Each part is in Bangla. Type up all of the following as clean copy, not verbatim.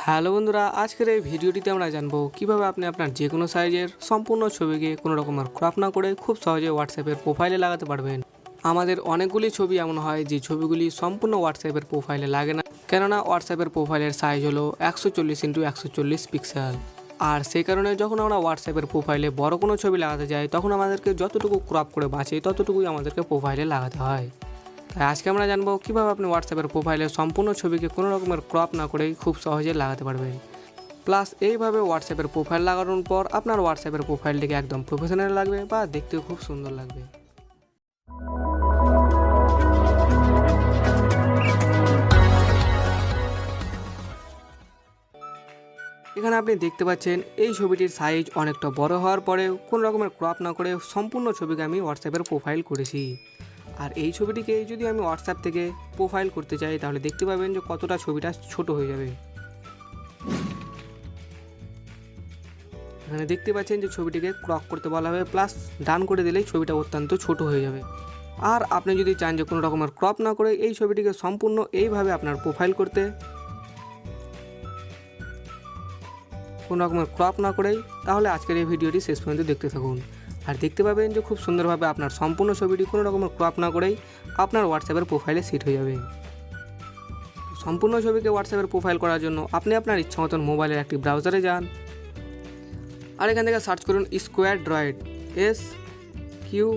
হ্যালো বন্ধুরা, আজকের এই ভিডিওটিতে আমরা জানবো কিভাবে আপনি আপনার যে কোনো সাইজের সম্পূর্ণ ছবিকে কোনো রকমের ক্রপ না করে খুব সহজে হোয়াটসঅ্যাপের প্রোফাইলে লাগাতে পারবেন। আমাদের অনেকগুলি ছবি এমন হয় যে ছবিগুলি সম্পূর্ণ হোয়াটসঅ্যাপের প্রোফাইলে লাগে না, কেননা হোয়াটসঅ্যাপের প্রোফাইলের সাইজ হলো 140x140 পিক্সেল। আর সেই কারণে যখন আমরা হোয়াটসঅ্যাপের প্রোফাইলে বড় কোনো ছবি লাগাতে যাই তখন আমাদেরকে যতটুকু ক্রপ করে বাঁচে ততটুকুই আমাদেরকে প্রোফাইলে লাগাতে হয়। তাই আজকে আমরা জানবো কীভাবে আপনি হোয়াটসঅ্যাপের প্রোফাইলে সম্পূর্ণ ছবিকে কোনো রকমের ক্রপ না করেই খুব সহজে লাগাতে পারবেন। প্লাস এইভাবে হোয়াটসঅ্যাপের প্রোফাইল লাগানোর পর আপনার হোয়াটসঅ্যাপের প্রোফাইলটিকে একদম প্রফেশনাল লাগবে বা দেখতেও খুব সুন্দর লাগবে। এখানে আপনি দেখতে পাচ্ছেন এই ছবিটির সাইজ অনেকটা বড় হওয়ার পরেও কোনো রকমের ক্রপ না করে সম্পূর্ণ ছবিকে আমি হোয়াটসঅ্যাপের প্রোফাইল করেছি। আর এই ছবিটিকে যদি আমি হোয়াটসঅ্যাপ থেকে প্রোফাইল করতে চাই তাহলে দেখতে পাবেন যে কতটা ছবিটা ছোট হয়ে যাবে। এখানে দেখতে পাচ্ছেন যে ছবিটিকে ক্রপ করতে বলা হবে, প্লাস ডান করে দিলেই ছবিটা অত্যন্ত ছোট হয়ে যাবে। আর আপনি যদি চান যে কোনো রকমের ক্রপ না করে এই ছবিটিকে সম্পূর্ণ এইভাবে আপনার প্রোফাইল করতে, কোনো রকমের ক্রপ না করেই, তাহলে আজকের এই ভিডিওটি শেষ পর্যন্ত দেখতে থাকুন। আর দেখতে পাবেন যে খুব সুন্দরভাবে আপনার সম্পূর্ণ ছবিটি কোনো রকমের ক্রপ না করেই আপনার হোয়াটসঅ্যাপের প্রোফাইলে সেট হয়ে যাবে। সম্পূর্ণ ছবিকে হোয়াটসঅ্যাপের প্রোফাইল করার জন্য আপনি আপনার ইচ্ছা মতন মোবাইলের একটি ব্রাউজারে যান, আর এখান থেকে সার্চ করুন স্কোয়ার ড্রয়েড, SQUAREDROID।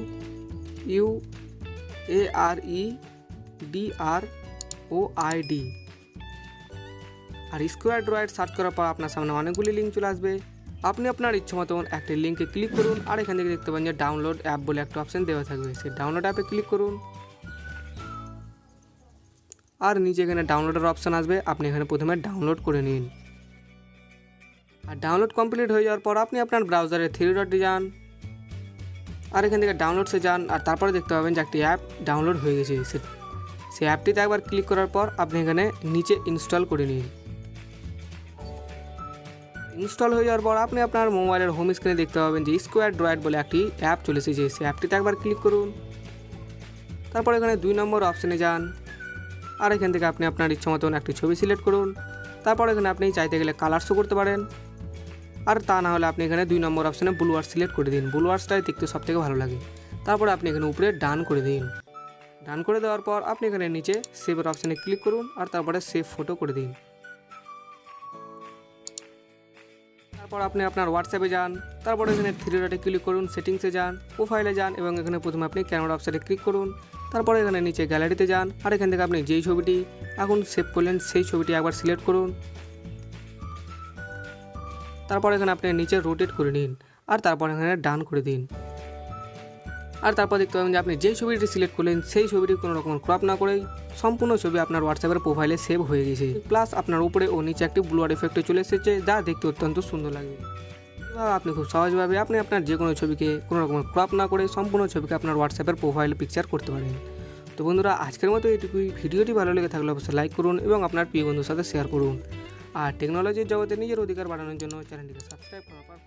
আর স্কোয়ার ড্রয়েড সার্চ করার পর আপনার সামনে অনেকগুলি লিঙ্ক চলে আসবে। আপনি আপনার ইচ্ছা মতন একটি লিঙ্কে ক্লিক করুন, আর এখান থেকে দেখতে পাবেন যে ডাউনলোড অ্যাপ বলে একটা অপশন দেওয়া থাকবে, সেই ডাউনলোড অ্যাপে ক্লিক করুন। আর নিচে এখানে ডাউনলোডের অপশান আসবে, আপনি এখানে প্রথমে ডাউনলোড করে নিন। আর ডাউনলোড কমপ্লিট হয়ে যাওয়ার পর আপনি আপনার ব্রাউজারে 3 ডটে যান, আর এখান থেকে ডাউনলোডসে যান, আর তারপরে দেখতে পাবেন যে একটি অ্যাপ ডাউনলোড হয়ে গেছে। সেই অ্যাপটিতে একবার ক্লিক করার পর আপনি এখানে নিচে ইনস্টল করে নিন। ইনস্টল হয়ে যাওয়ার পর আপনি আপনার মোবাইলের হোম স্ক্রিনে দেখতে পাবেন যে স্কোয়ার ড্রয়েড বলে একটি অ্যাপ চলে এসেছে, সেই অ্যাপটিতে একবার ক্লিক করুন। তারপর এখানে 2 নম্বর অপশানে যান, আর এখান থেকে আপনি আপনার ইচ্ছা মতন একটি ছবি সিলেক্ট করুন। তারপর এখানে আপনি চাইতে গেলে কালার শো করতে পারেন, আর তা না হলে আপনি এখানে 2 নম্বর অপশানে ব্লু ওয়ার্স সিলেক্ট করে দিন। ব্লু ওয়ার্সটাই দেখতে সবথেকে ভালো লাগে। তারপর আপনি এখানে উপরে ডান করে দিন। ডান করে দেওয়ার পর আপনি এখানে নিচে সেভের অপশানে ক্লিক করুন, আর তারপরে সেভ ফটো করে দিন। তারপর আপনি আপনার হোয়াটসঅ্যাপে যান, তারপরে এখানে 3 ডটে ক্লিক করুন, সেটিংসে যান, প্রোফাইলে যান, এবং এখানে প্রথমে আপনি ক্যামেরা অপশানে ক্লিক করুন। তারপরে এখানে নিচে গ্যালারিতে যান, আর এখান থেকে আপনি যেই ছবিটি এখন সেভ করলেন সেই ছবিটি একবার সিলেক্ট করুন। তারপর এখানে আপনি নিচে রোটেট করে নিন, আর তারপর এখানে ডান করে দিন। আর তারপর দেখতে পাবেন যে আপনি যেই ছবিটি সিলেক্ট করলেন সেই ছবিটি কোনো রকম ক্রপ না করেই সম্পূর্ণ ছবি আপনার হোয়াটসঅ্যাপের প্রোফাইলে সেভ হয়ে গেছে। প্লাস আপনার উপরে ও নিচে একটি ব্লুয়ার এফেক্টে চলে এসেছে, যা দেখতে অত্যন্ত সুন্দর লাগবে। এভাবে আপনি খুব সহজভাবে আপনি আপনার যে কোনো ছবিকে কোনো রকম ক্রপ না করে সম্পূর্ণ ছবিকে আপনার হোয়াটসঅ্যাপের প্রোফাইলে পিকচার করতে পারেন। তো বন্ধুরা, আজকের মতো এইটুকুই। ভিডিওটি ভালো লেগে থাকলে অবশ্যই লাইক করুন এবং আপনার প্রিয় বন্ধুর সাথে শেয়ার করুন। আর টেকনোলজির জগতে নিজের অধিকার বাড়ানোর জন্য চ্যানেলটিকে সাবস্ক্রাইব করার পর